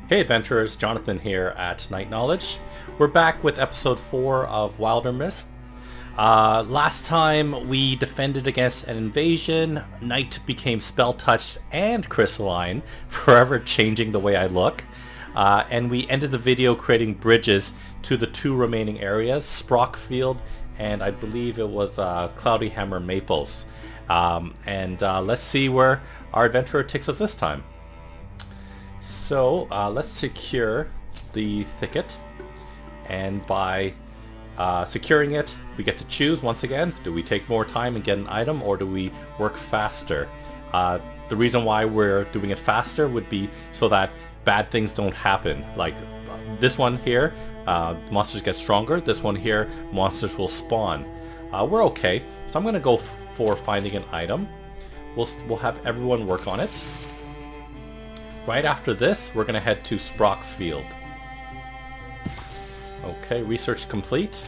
Hey adventurers, Jonathan here at Night Knowledge. We're back with episode 4 of Wildermyth. Last time we defended against an invasion, Night became spell-touched and crystalline, forever changing the way I look. And we ended the video creating bridges to the two remaining areas, Sprockfield and I believe it was Cloudy Hammer Maples. Let's see where our adventurer takes us this time. So let's secure the thicket, and by securing it we get to choose once again, do we take more time and get an item, or do we work faster? The reason why we're doing it faster would be so that bad things don't happen. Like this one here, monsters get stronger. This one here, monsters will spawn. We're okay, so I'm going to go for finding an item. We'll have everyone work on it. Right after this, we're going to head to Sprockfield. Okay, research complete.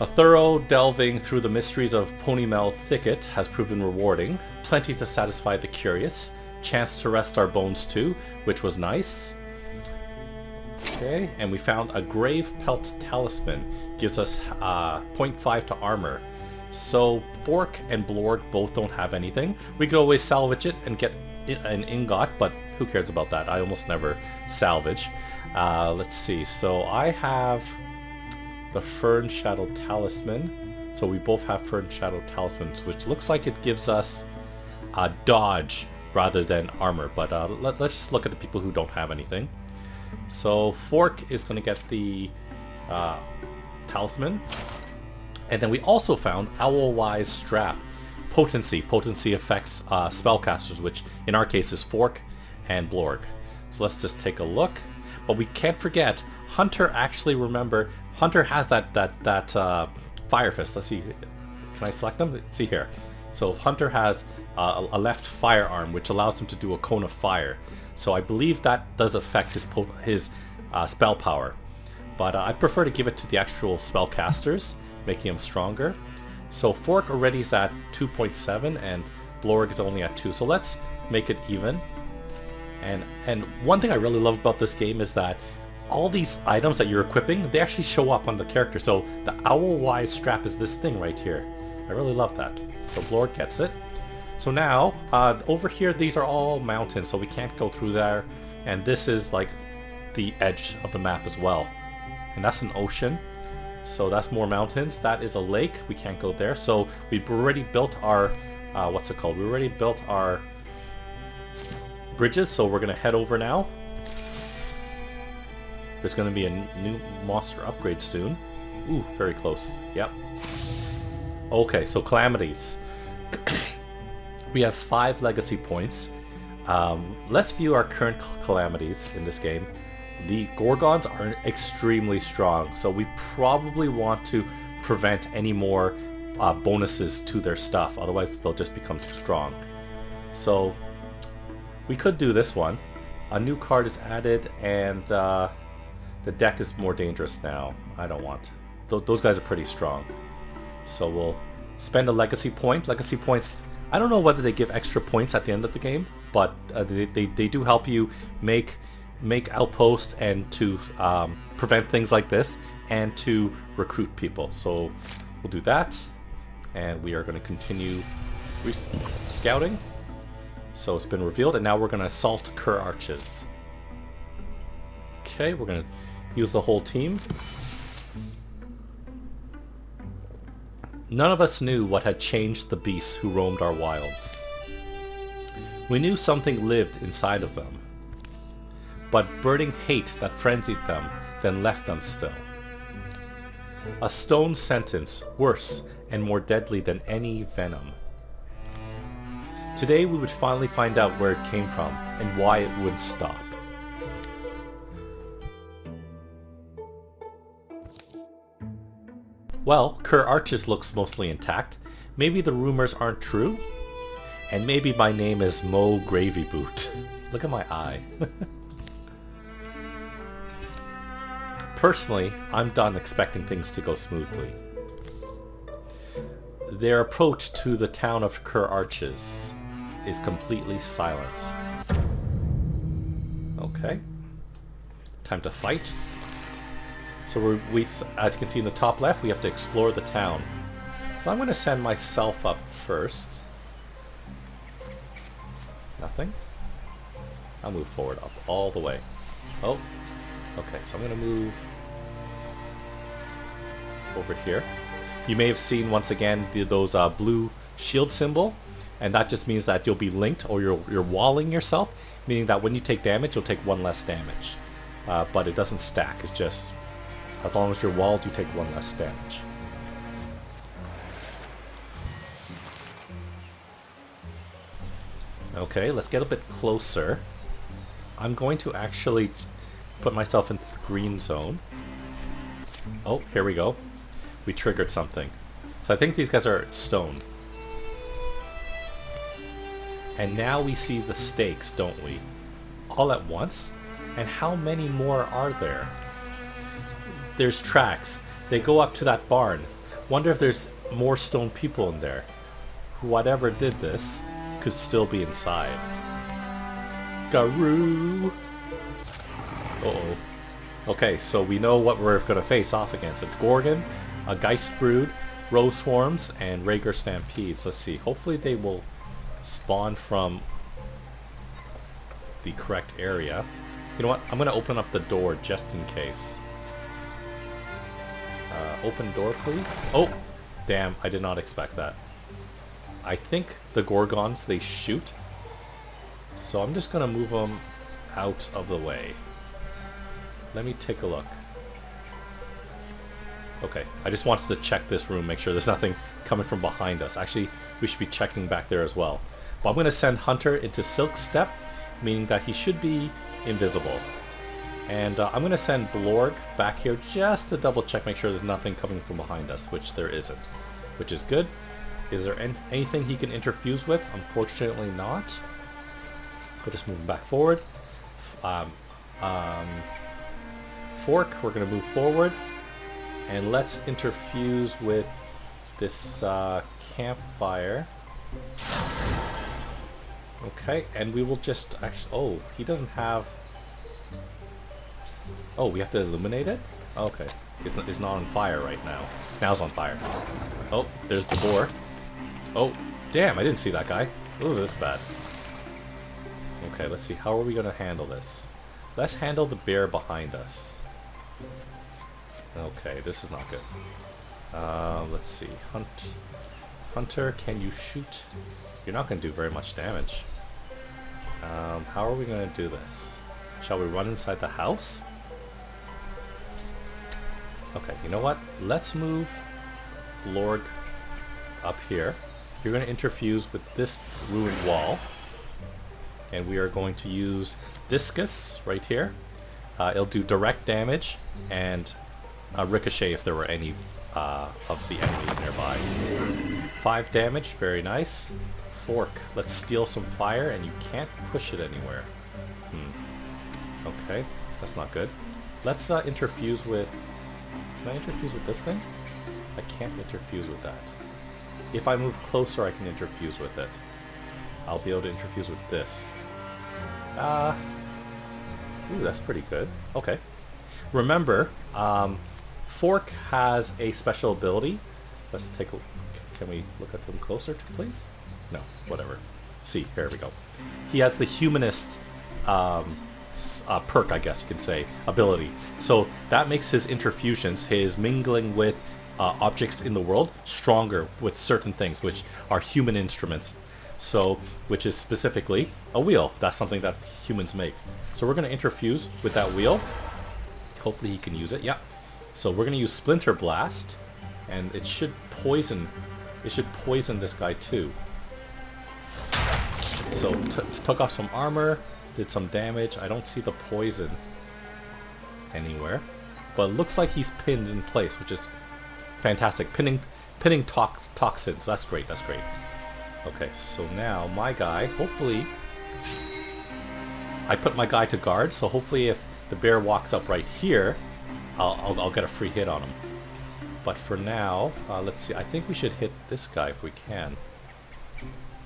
A thorough delving through the mysteries of Ponymel Thicket has proven rewarding. Plenty to satisfy the curious. Chance to rest our bones too, which was nice. Okay, and we found a grave pelt talisman. Gives us 0.5 to armor. So Fork and Blorg both don't have anything. We could always salvage it and get an ingot, but who cares about that? I almost never salvage. Let's see, so I have the Fern Shadow Talisman, so we both have Fern Shadow Talismans, which looks like it gives us a dodge rather than armor, but let's just look at the people who don't have anything. So Fork is going to get the talisman, and then we also found Owlwise Strap. Potency affects spellcasters, which in our case is Fork and Blorg. So let's just take a look. But we can't forget, Hunter actually, remember, Hunter has that Fire Fist. Let's see, can I select them? Let's see here. So Hunter has a left firearm, which allows him to do a cone of fire. So I believe that does affect his spell power. But I prefer to give it to the actual spellcasters, making him stronger. So Fork already is at 2.7 and Blorg is only at 2. So let's make it even. And one thing I really love about this game is that all these items that you're equipping, they actually show up on the character. So the Owlwise Strap is this thing right here. I really love that. So Blorg gets it. So now, over here, these are all mountains, so we can't go through there. And this is like the edge of the map as well. And that's an ocean. So that's more mountains. That is a lake. We can't go there. So we've already built our, what's it called? We already built our bridges. So we're going to head over now. There's going to be a new monster upgrade soon. Ooh, very close. Yep. Okay, so calamities. We have 5 legacy points. Let's view our current calamities in this game. The Gorgons are extremely strong, so we probably want to prevent any more bonuses to their stuff, otherwise they'll just become too strong. So we could do this one. A new card is added, and the deck is more dangerous now. I don't want. Those guys are pretty strong. So we'll spend a legacy point. Legacy points, I don't know whether they give extra points at the end of the game, but they do help you make outposts and to prevent things like this and to recruit people. So we'll do that, and we are going to continue scouting. So it's been revealed, and now we're going to assault Kerr Arches. Okay, we're going to use the whole team. None of us knew what had changed the beasts who roamed our wilds. We knew something lived inside of them, but burning hate that frenzied them, then left them still. A stone sentence, worse and more deadly than any venom. Today we would finally find out where it came from and why it would stop. Well, Kerr Arches looks mostly intact. Maybe the rumors aren't true? And maybe my name is Mo Gravy Boot. Look at my eye. Personally, I'm done expecting things to go smoothly. Their approach to the town of Kerr Arches is completely silent. Okay. Okay. Time to fight. So we, as you can see in the top left, we have to explore the town. So I'm going to send myself up first. Nothing. I'll move forward up all the way. Oh. Okay, so I'm going to move over here. You may have seen once again those blue shield symbol, and that just means that you'll be linked, or you're walling yourself, meaning that when you take damage, you'll take one less damage. But it doesn't stack. It's just as long as you're walled, you take one less damage. Okay, let's get a bit closer. I'm going to actually put myself into the green zone. Oh, here we go. We triggered something. So I think these guys are stone. And now we see the stakes, don't we? All at once? And how many more are there? There's tracks. They go up to that barn. Wonder if there's more stone people in there. Whatever did this could still be inside. Garoo! Uh-oh. Okay, so we know what we're going to face off against. It's Gorgon, a Geist Brood, Rose Swarms, and Rager Stampedes. Let's see. Hopefully they will spawn from the correct area. You know what? I'm going to open up the door just in case. Open door, please. Oh! Damn, I did not expect that. I think the Gorgons, they shoot. So I'm just going to move them out of the way. Let me take a look. Okay, I just wanted to check this room, make sure there's nothing coming from behind us. Actually, we should be checking back there as well. But I'm going to send Hunter into Silk Step, meaning that he should be invisible. And I'm going to send Blorg back here just to double check, make sure there's nothing coming from behind us, which there isn't. Which is good. Is there anything he can interfuse with? Unfortunately not. We'll just move him back forward. Fork, we're going to move forward. And let's interfuse with this campfire. Okay, and we will just actually... Oh, he doesn't have... Oh, we have to illuminate it? Okay. It's not on fire right now. Now it's on fire. Oh, there's the boar. Oh, damn, I didn't see that guy. Ooh, that's bad. Okay, let's see. How are we going to handle this? Let's handle the bear behind us. Okay, this is not good. Let's see. Hunter, can you shoot? You're not going to do very much damage. How are we going to do this? Shall we run inside the house? Okay, you know what? Let's move Blorg up here. You're going to interfuse with this ruined wall. And we are going to use Discus right here. It'll do direct damage and ricochet if there were any of the enemies nearby. 5 damage, very nice. Fork, let's steal some fire, and you can't push it anywhere. Okay, that's not good. Let's interfuse with... Can I interfuse with this thing? I can't interfuse with that. If I move closer, I can interfuse with it. I'll be able to interfuse with this. Ooh, that's pretty good. Okay. Remember, Fork has a special ability. Let's take a... Can we look at them closer, please? No, whatever. See, here we go. He has the Humanist perk, I guess you could say, ability. So that makes his interfusions, his mingling with objects in the world, stronger with certain things, which are human instruments. So, which is specifically a wheel. That's something that humans make. So we're going to interfuse with that wheel. Hopefully he can use it. Yeah. So we're going to use Splinter Blast, and it should poison. It should poison this guy too. So took off some armor, did some damage. I don't see the poison anywhere, but it looks like he's pinned in place, which is fantastic. Pinning toxins. That's great. That's great. Okay, so now my guy, hopefully, I put my guy to guard, so hopefully if the bear walks up right here, I'll get a free hit on him. But for now, let's see, I think we should hit this guy if we can.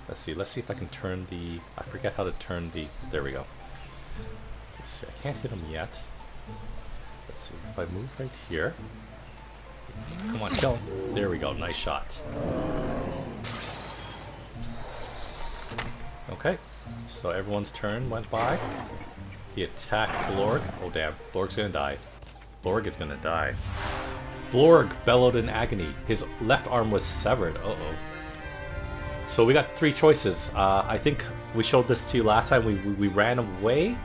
Let's see if I can turn the, I forget how to turn the, there we go. Let's see, I can't hit him yet. Let's see, if I move right here. Come on, kill him. There we go, nice shot. Okay, so everyone's turn went by. He attacked Blorg. Oh damn, Blorg's gonna die. Blorg is gonna die. Blorg bellowed in agony. His left arm was severed. Uh-oh. So we got three choices. I think we showed this to you last time. We ran away.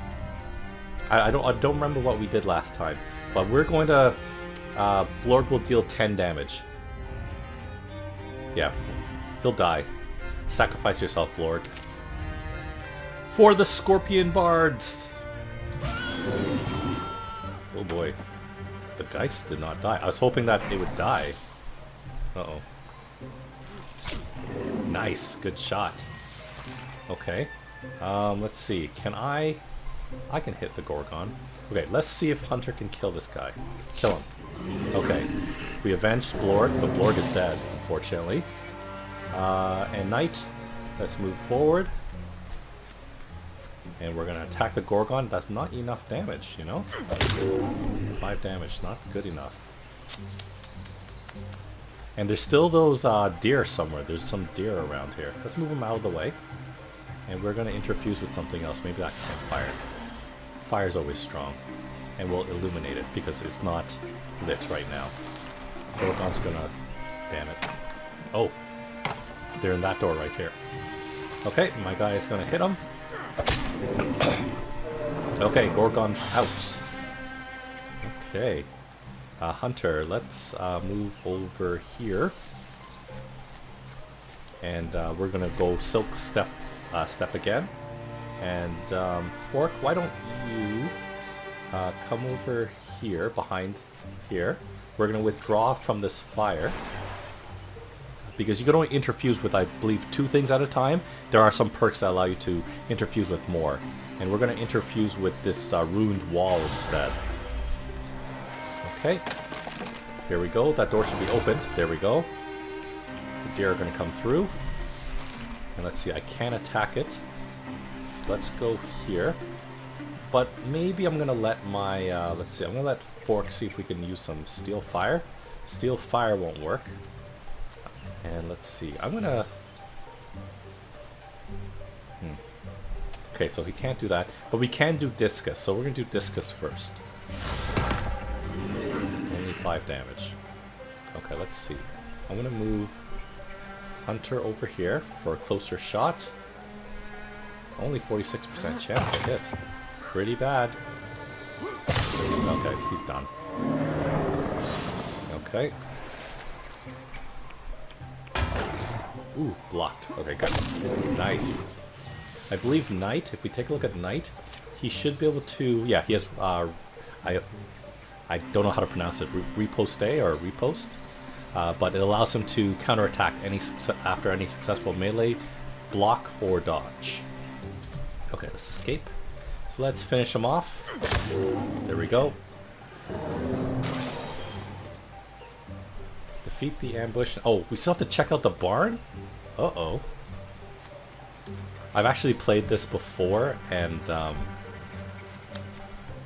I don't remember what we did last time. But we're going to... Blorg will deal 10 damage. Yeah, he'll die. Sacrifice yourself, Blorg. For the Scorpion Bards! Oh boy. The dice did not die. I was hoping that they would die. Uh-oh. Nice, good shot. Okay. Let's see. Can I can hit the Gorgon. Okay, let's see if Hunter can kill this guy. Kill him. Okay. We avenged Blorg, but Blorg is dead, unfortunately. And Knight, let's move forward. And we're gonna attack the Gorgon. That's not enough damage, you know? 5 damage, not good enough. And there's still those deer somewhere. There's some deer around here. Let's move them out of the way. And we're gonna interfuse with something else. Maybe that campfire. Fire's always strong. And we'll illuminate it because it's not lit right now. Gorgon's gonna... Damn it. Oh. They're in that door right here. Okay, my guy is gonna hit him. Okay, Gorgon's out. Okay. Hunter, let's move over here. And we're gonna go Silk Step again. And Fork, why don't you come over here, behind here. We're gonna withdraw from this fire. Because you can only interfuse with, I believe, 2 things at a time. There are some perks that allow you to interfuse with more. And we're going to interfuse with this ruined wall instead. Okay. Here we go. That door should be opened. There we go. The deer are going to come through. And let's see, I can attack it. So let's go here. But maybe I'm going to let my, let's see, I'm going to let Fork see if we can use some Steel Fire. Steel Fire won't work. And let's see, I'm gonna... Okay, so he can't do that, but we can do Discus, so we're gonna do Discus first. Only 5 damage. Okay, let's see. I'm gonna move Hunter over here for a closer shot. Only 46% chance to hit. Pretty bad. Okay, he's done. Okay. Ooh, blocked. Okay, good. Nice. I believe Knight, if we take a look at Knight, he should be able to... Yeah, he has... I don't know how to pronounce it. Riposte or riposte. But it allows him to counterattack after any successful melee, block, or dodge. Okay, let's escape. So let's finish him off. There we go. Defeat the ambush. Oh, we still have to check out the barn? Uh-oh. I've actually played this before, and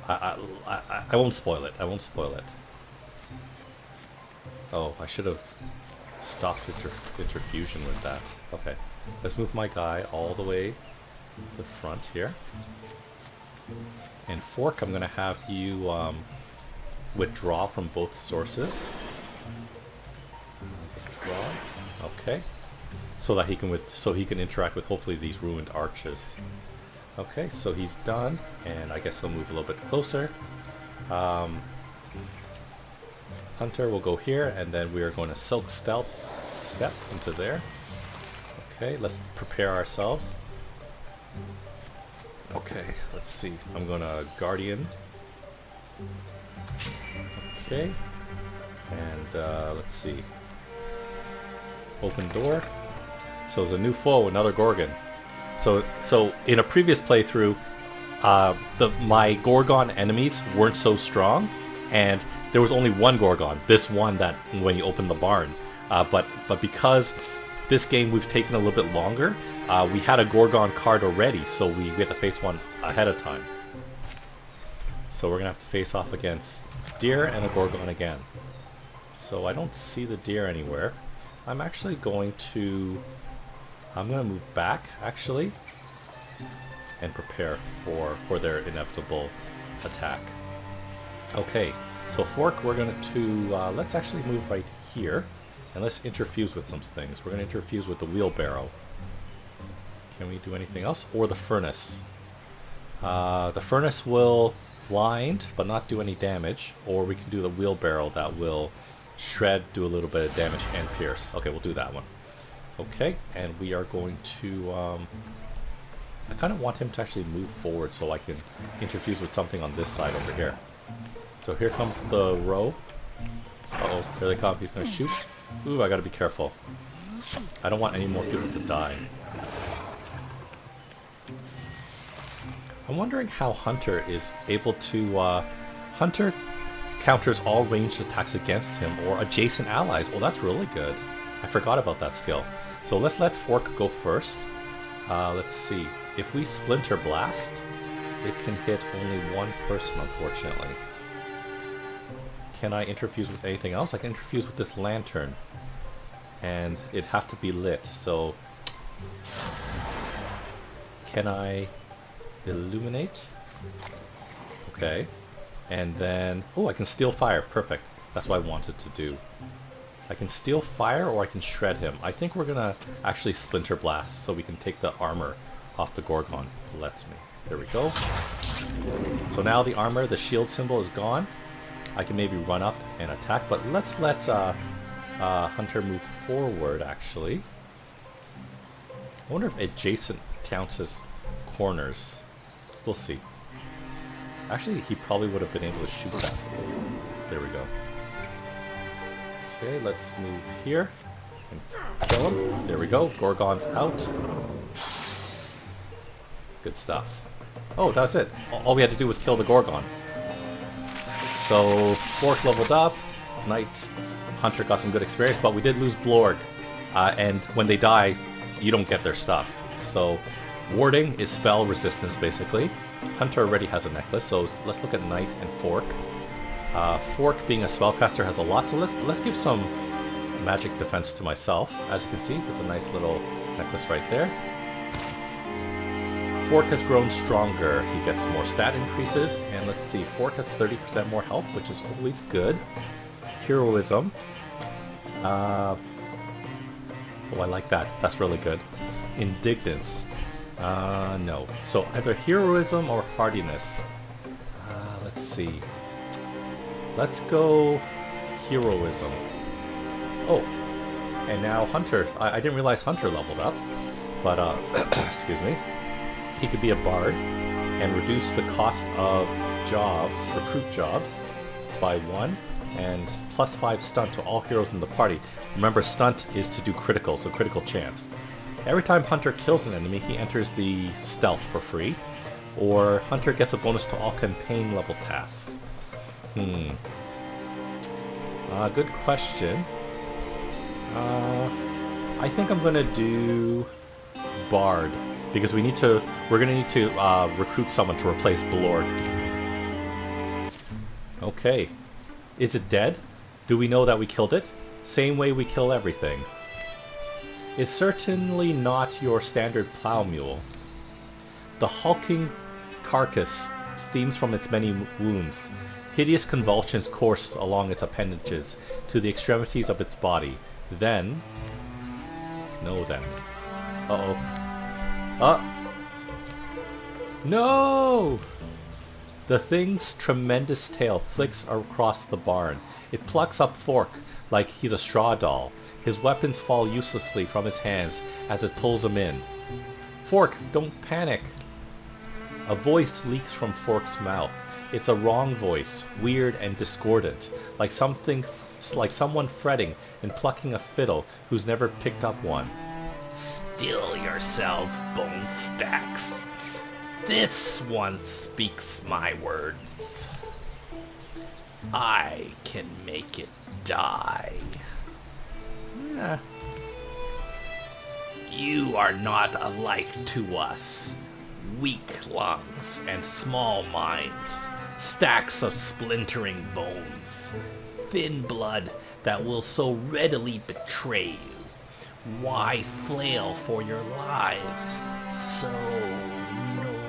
I won't spoil it. I won't spoil it. Oh, I should have stopped interfusion with that. Okay. Let's move my guy all the way to the front here. And Fork, I'm going to have you withdraw from both sources. Withdraw. Okay. So that he can interact with hopefully these ruined arches. Okay, so he's done, and I guess he'll move a little bit closer. Hunter will go here, and then we are going to Silk Step into there. Okay, let's prepare ourselves. Okay, let's see. I'm going to Guardian. Okay, and let's see. Open door. So there's a new foe, another Gorgon. So in a previous playthrough, my Gorgon enemies weren't so strong, and there was only one Gorgon. This one that when you open the barn, but because this game we've taken a little bit longer, we had a Gorgon card already, so we had to face one ahead of time. So we're gonna have to face off against deer and a Gorgon again. So I don't see the deer anywhere. I'm actually going to... I'm gonna move back, actually, and prepare for their inevitable attack. Okay, so Fork, we're going to... let's actually move right here, and let's interfuse with some things. We're going to interfuse with the wheelbarrow. Can we do anything else? Or the furnace. The furnace will blind, but not do any damage. Or we can do the wheelbarrow that will shred, do a little bit of damage, and pierce. Okay, we'll do that one. Okay, and we are going to... I kind of want him to actually move forward so I can interfuse with something on this side over here. So here comes the row. Uh-oh, here they come. He's going to shoot. Ooh, I got to be careful. I don't want any more people to die. I'm wondering how Hunter is able to... Hunter counters all ranged attacks against him or adjacent allies. Oh, that's really good. I forgot about that skill. So let's let Fork go first. Let's see. If we Splinter Blast, it can hit only one person, unfortunately. Can I interfuse with anything else? I can interfuse with this lantern. And it'd have to be lit, so... Can I illuminate? Okay. And then... Oh, I can steal fire. Perfect. That's what I wanted to do. I can steal fire or I can shred him. I think we're gonna actually Splinter Blast so we can take the armor off the Gorgon. Lets me. There we go. So now the armor, the shield symbol is gone. I can maybe run up and attack, but let's let Hunter move forward, actually. I wonder if adjacent counts as corners. We'll see. Actually, he probably would have been able to shoot that. There we go. Okay, let's move here and kill him. There we go. Gorgon's out. Good stuff. Oh, that's it. All we had to do was kill the Gorgon. So, Fork leveled up. Knight Hunter got some good experience, but we did lose Blorg. And when they die, you don't get their stuff. So, warding is spell resistance, basically. Hunter already has a necklace, so let's look at Knight and Fork. Fork, being a spellcaster, has a lot, so let's give some magic defense to myself. As you can see, it's a nice little necklace right there. Fork has grown stronger. He gets more stat increases, and let's see, Fork has 30% more health, which is always good. Heroism. Oh, I like that. That's really good. Indignance. No. So either heroism or hardiness. Let's see. Let's go heroism. Oh, and now Hunter. I didn't realize Hunter leveled up, but excuse me. He could be a bard and reduce the cost of jobs, recruit jobs, by 1, and +5 stunt to all heroes in the party. Remember, stunt is to do critical, so critical chance. Every time Hunter kills an enemy, he enters the stealth for free, or Hunter gets a bonus to all campaign level tasks. Good question. I think I'm gonna do Bard because we're gonna need to recruit someone to replace Blorg. Okay, is it dead? Do we know that we killed it? Same way we kill everything. It's certainly not your standard plow mule. The hulking carcass steams from its many wounds. Hideous convulsions course along its appendages to the extremities of its body. Then... No then. Uh-oh. No! The thing's tremendous tail flicks across the barn. It plucks up Fork like he's a straw doll. His weapons fall uselessly from his hands as it pulls him in. Fork, don't panic. A voice leaks from Fork's mouth. It's a wrong voice, weird and discordant, like someone fretting and plucking a fiddle who's never picked up one. Still yourselves, bone stacks. This one speaks my words. I can make it die. You are not alike to us. Weak lungs and small minds. stacks of splintering bones, thin blood that will so readily betray you. Why flail for your lives? So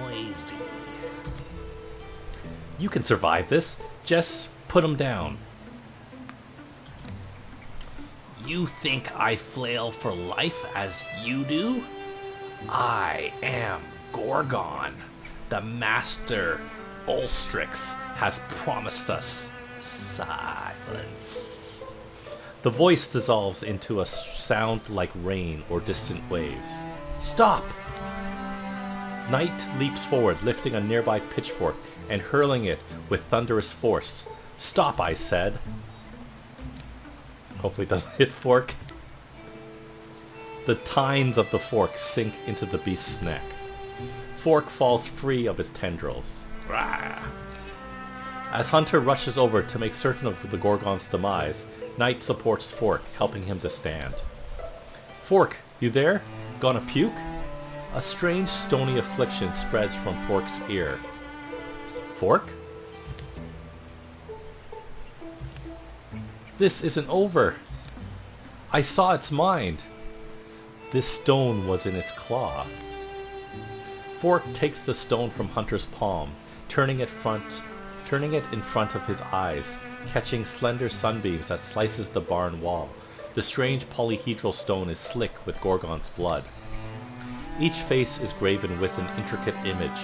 noisy. You can survive this. Just put them down. You think I flail for life as you do? I am Gorgon. The master Ulstrix has promised us silence. The voice dissolves into a sound like rain or distant waves. Stop! Knight leaps forward, lifting a nearby pitchfork and hurling it with thunderous force. Stop, I said. Hopefully it doesn't hit Fork. The tines of the fork sink into the beast's neck. Fork falls free of its tendrils. Rah! As Hunter rushes over to make certain of the Gorgon's demise, Knight supports Fork, helping him to stand. Fork, you there? Gonna puke? A strange stony affliction spreads from Fork's ear. Fork? This isn't over. I saw its mind. This stone was in its claw. Fork takes the stone from Hunter's palm, turning it in front of his eyes, catching slender sunbeams that slices the barn wall. The strange polyhedral stone is slick with Gorgon's blood. Each face is graven with an intricate image.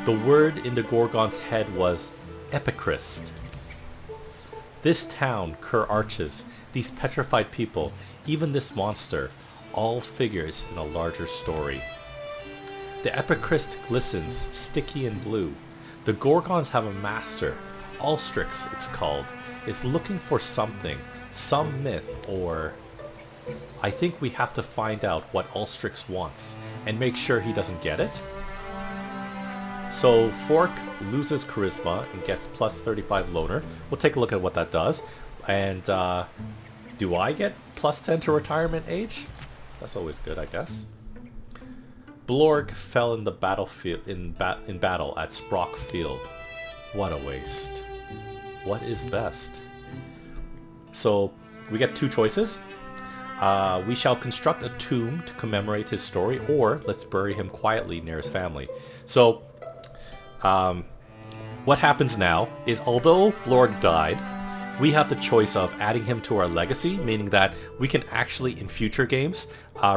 The word in the Gorgon's head was Epicryst. This town, Kerr arches, these petrified people, even this monster, all figures in a larger story. The Epicryst glistens, sticky and blue. The Gorgons have a master, Ulstrix it's called. It's looking for something, some myth, or... I think we have to find out what Ulstrix wants, and make sure he doesn't get it. So Fork loses charisma and gets plus 35 loner. We'll take a look at what that does. And do I get plus 10 to retirement age? That's always good, I guess. Blorg fell in the battlefield in battle at Sprock Field. What a waste. What is best? So we get two choices. We shall construct a tomb to commemorate his story, or let's bury him quietly near his family. So what happens now is, although Blorg died, we have the choice of adding him to our legacy, meaning that we can actually, in future games,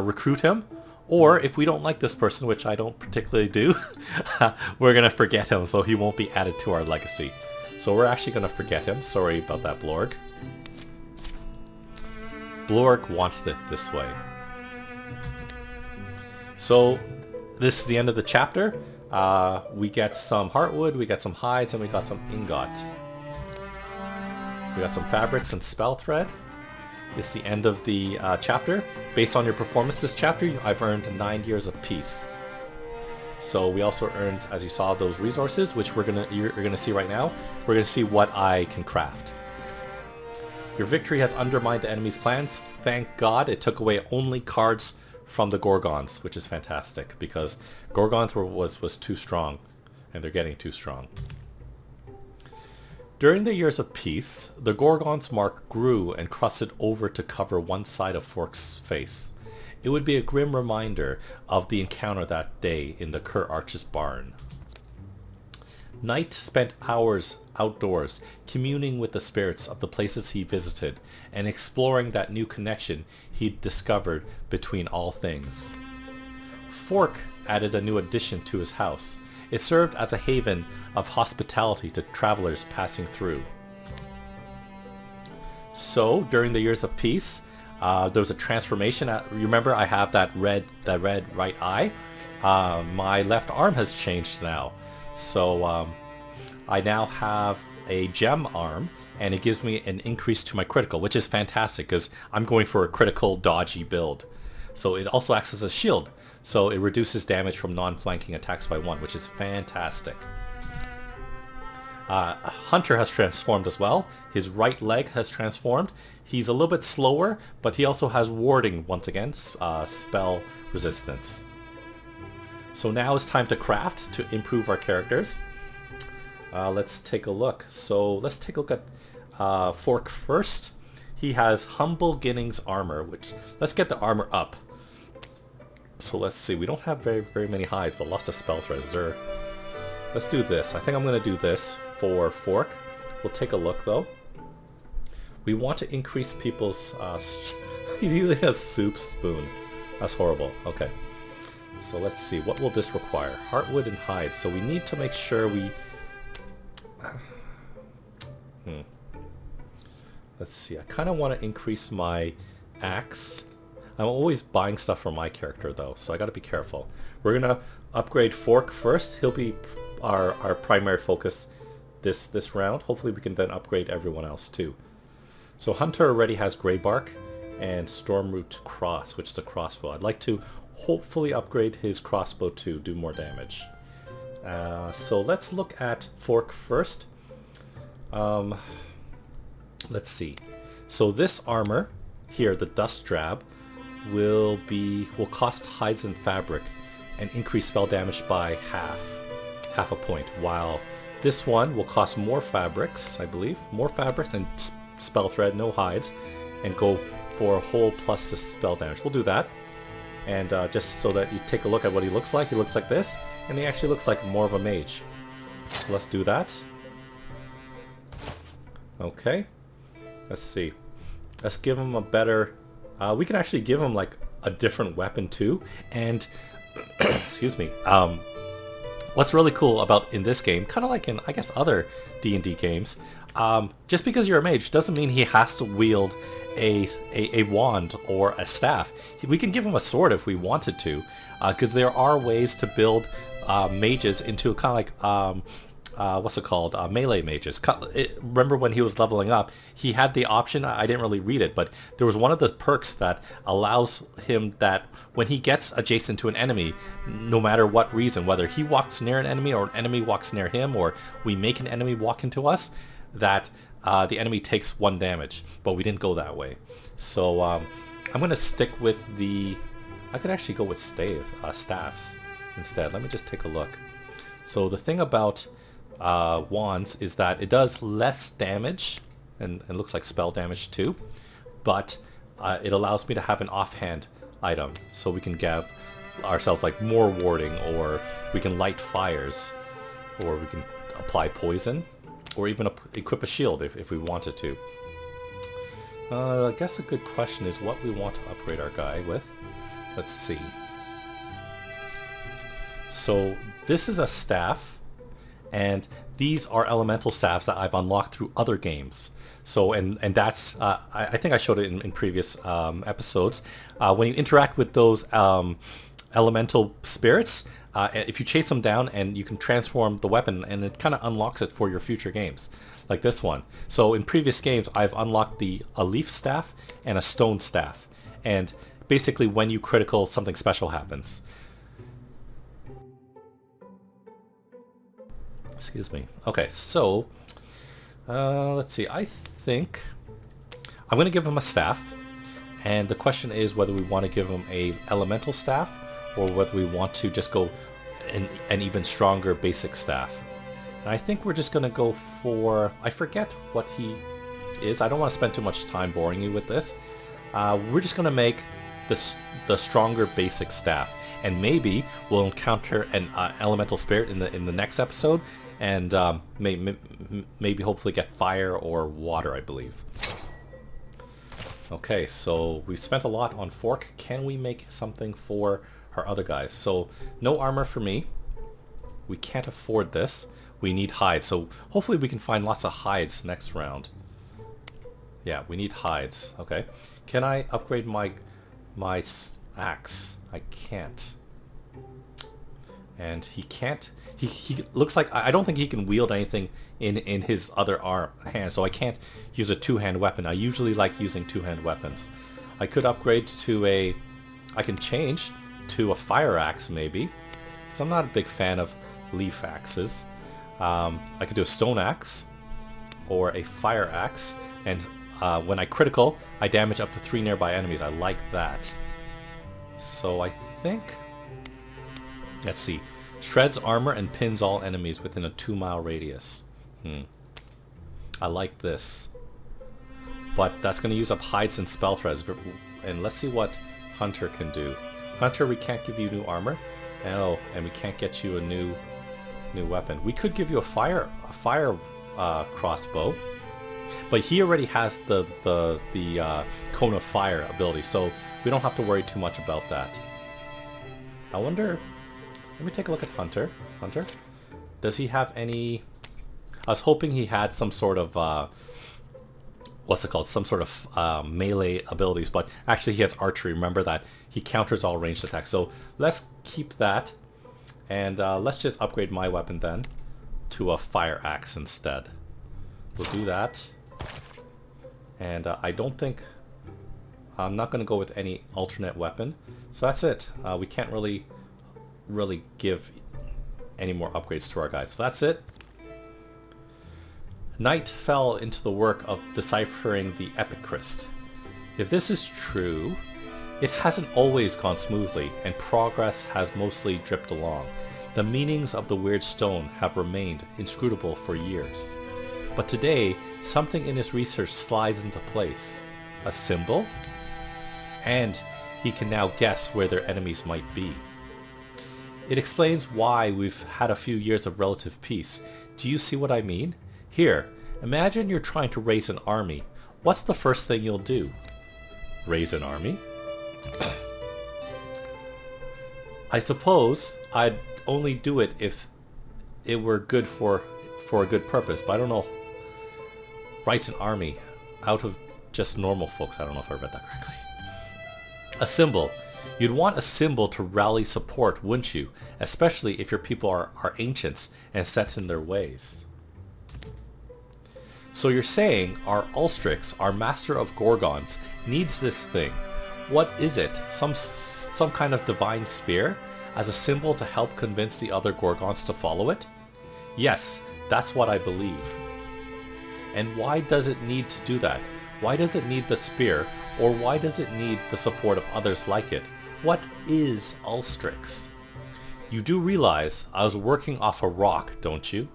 recruit him, or if we don't like this person, which I don't particularly do, we're going to forget him, so he won't be added to our legacy. So we're actually going to forget him. Sorry about that, Blorg. Blorg wanted it this way. So this is the end of the chapter. We get some heartwood, we get some hides, and we got some ingot. We got some fabrics and spell thread. It's the end of the chapter. Based on your performance this chapter, I've earned 9 years of peace. So we also earned, as you saw, those resources, which you're gonna see right now. We're gonna see what I can craft. Your victory has undermined the enemy's plans. Thank God it took away only cards from the Gorgons, which is fantastic, because Gorgons was too strong, and they're getting too strong. During the years of peace, the Gorgon's mark grew and crusted over to cover one side of Fork's face. It would be a grim reminder of the encounter that day in the Kerr Arches barn. Knight spent hours outdoors, communing with the spirits of the places he visited, and exploring that new connection he'd discovered between all things. Fork added a new addition to his house. It served as a haven of hospitality to travelers passing through. So, during the years of peace, there was a transformation. Remember, I have that red right eye. My left arm has changed now. So I now have a gem arm, and it gives me an increase to my critical, which is fantastic because I'm going for a critical dodgy build. So it also acts as a shield, so it reduces damage from non-flanking attacks by 1, which is fantastic. Hunter has transformed as well. His right leg has transformed. He's a little bit slower, but he also has warding once again, spell resistance. So now it's time to craft to improve our characters. Let's take a look. So let's take a look at Fork first. He has Humble Beginnings armor, which, let's get the armor up. So let's see, we don't have very many hides, but lots of spell threads there. Let's do this. I think I'm going to do this for Fork. We'll take a look though. We want to increase people's... he's using a soup spoon. That's horrible. Okay. So let's see, what will this require? Heartwood and hides. So we need to make sure we... Let's see, I kind of want to increase my axe. I'm always buying stuff for my character though, so I gotta be careful. We're gonna upgrade Fork first. He'll be our primary focus this round. Hopefully we can then upgrade everyone else too. So Hunter already has Greybark and Stormroot Cross, which is a crossbow. I'd like to hopefully upgrade his crossbow to do more damage. So let's look at Fork first. Let's see. So this armor here, the Dust Drab, will cost hides and fabric and increase spell damage by half a point, while this one will cost more fabrics, I believe, more fabrics and spell thread, no hides, and go for a whole plus the spell damage. We'll do that, and just so that you take a look at what he looks like this, and he actually looks like more of a mage. So let's do that. Okay, let's see. Let's give him a better... we can actually give him like a different weapon too, and excuse me. What's really cool about in this game, kind of like in I guess other D&D games, just because you're a mage doesn't mean he has to wield a wand or a staff. We can give him a sword if we wanted to, because there are ways to build mages into kind of like what's it called? Melee mages. Remember when he was leveling up, he had the option, I didn't really read it, but there was one of the perks that allows him that when he gets adjacent to an enemy, no matter what reason, whether he walks near an enemy or an enemy walks near him, or we make an enemy walk into us, that the enemy takes 1 damage. But we didn't go that way. So I'm going to stick with the... I could actually go with staffs instead. Let me just take a look. So the thing about wands is that it does less damage, and it looks like spell damage too, but it allows me to have an offhand item, so we can give ourselves like more warding, or we can light fires, or we can apply poison, or even equip a shield if we wanted to. I guess a good question is what we want to upgrade our guy with. Let's see. So this is a staff, and these are elemental staffs that I've unlocked through other games. So, and that's, I think I showed it in previous episodes. When you interact with those elemental spirits, if you chase them down, and you can transform the weapon, and it kind of unlocks it for your future games, like this one. So in previous games, I've unlocked a leaf staff and a stone staff. And basically when you critical, something special happens. Excuse me. Okay, so let's see. I think I'm going to give him a staff, and the question is whether we want to give him a elemental staff or whether we want to just go an even stronger basic staff. And I think we're just going to go for... I forget what he is. I don't want to spend too much time boring you with this. We're just going to make the stronger basic staff, and maybe we'll encounter an elemental spirit in the next episode, and maybe hopefully get fire or water, I believe. Okay, so we've spent a lot on Fork. Can we make something for our other guys? So no armor for me. We can't afford this. We need hides, so hopefully we can find lots of hides next round. Yeah, we need hides. Okay, can I upgrade my axe? I can't. And he can't. He looks like, I don't think he can wield anything in his other hand, so I can't use a two-hand weapon. I usually like using two-hand weapons. I could upgrade to I can change to a fire axe maybe, because I'm not a big fan of leaf axes. I could do a stone axe or a fire axe, and when I critical, I damage up to 3 nearby enemies. I like that. So I think, let's see, Shreds armor and pins all enemies within a 2-mile radius. I like this. But that's going to use up hides and spell threads. And let's see what Hunter can do. Hunter, we can't give you new armor. Oh, and we can't get you a new weapon. We could give you a fire crossbow. But he already has the cone of fire ability, so we don't have to worry too much about that. I wonder... Let me take a look at Hunter. Hunter? Does he have any... I was hoping he had some sort of... what's it called? Some sort of melee abilities, but actually he has archery. Remember that he counters all ranged attacks. So let's keep that, and let's just upgrade my weapon then to a fire axe instead. We'll do that. And I don't think... I'm not going to go with any alternate weapon. So that's it. We can't really give any more upgrades to our guys. So that's it. Night fell into the work of deciphering the Epicryst. If this is true, it hasn't always gone smoothly, and progress has mostly dripped along. The meanings of the weird stone have remained inscrutable for years. But today, something in his research slides into place. A symbol? And he can now guess where their enemies might be. It explains why we've had a few years of relative peace. Do you see what I mean? Here, imagine you're trying to raise an army. What's the first thing you'll do? Raise an army? I suppose I'd only do it if it were good for a good purpose, but I don't know. Write an army out of just normal folks. I don't know if I read that correctly. A symbol. You'd want a symbol to rally support, wouldn't you? Especially if your people are ancients and set in their ways. So you're saying our Ulstrix, our master of Gorgons, needs this thing. What is it? Some kind of divine spear? As a symbol to help convince the other Gorgons to follow it? Yes, that's what I believe. And why does it need to do that? Why does it need the spear? Or why does it need the support of others like it? What is Ulstrix? You do realize I was working off a rock, don't you?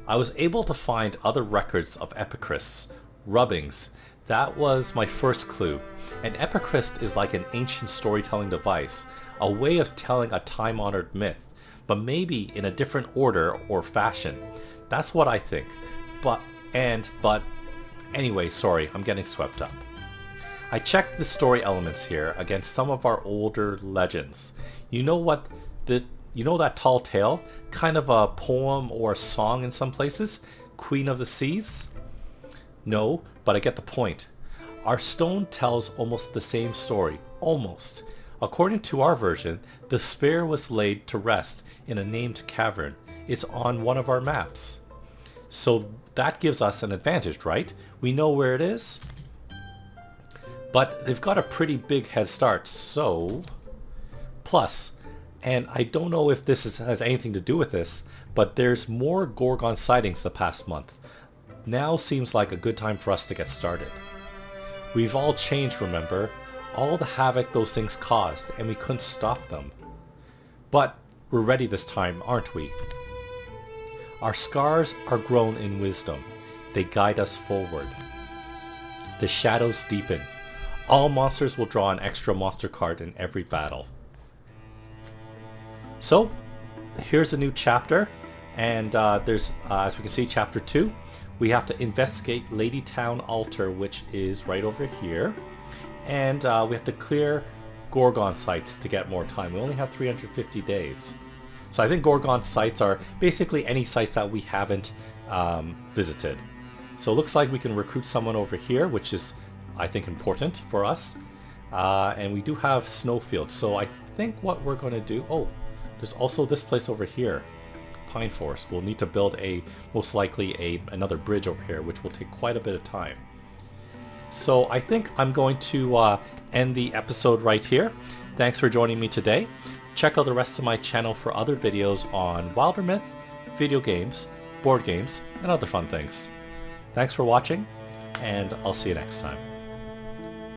I was able to find other records of Epicrysts, rubbings. That was my first clue. An Epicryst is like an ancient storytelling device, a way of telling a time-honored myth, but maybe in a different order or fashion. That's what I think. But anyway, sorry, I'm getting swept up. I checked the story elements here against some of our older legends. You know that tall tale? Kind of a poem or a song in some places? Queen of the Seas? No, but I get the point. Our stone tells almost the same story. Almost. According to our version, the spear was laid to rest in a named cavern. It's on one of our maps. So that gives us an advantage, right? We know where it is. But they've got a pretty big head start, so... Plus, and I don't know if this has anything to do with this, but there's more Gorgon sightings the past month. Now seems like a good time for us to get started. We've all changed, remember? All the havoc those things caused, and we couldn't stop them. But we're ready this time, aren't we? Our scars are grown in wisdom. They guide us forward. The shadows deepen. All monsters will draw an extra monster card in every battle. So, here's a new chapter, and there's, as we can see, chapter 2. We have to investigate Ladytown Altar, which is right over here. And we have to clear Gorgon sites to get more time. We only have 350 days. So I think Gorgon sites are basically any sites that we haven't visited. So it looks like we can recruit someone over here, which is, I think, important for us. And we do have snowfields. So I think what we're going to do... Oh, there's also this place over here. Pine Forest. We'll need to build most likely another bridge over here, which will take quite a bit of time. So I think I'm going to end the episode right here. Thanks for joining me today. Check out the rest of my channel for other videos on Wildermyth, video games, board games, and other fun things. Thanks for watching, and I'll see you next time.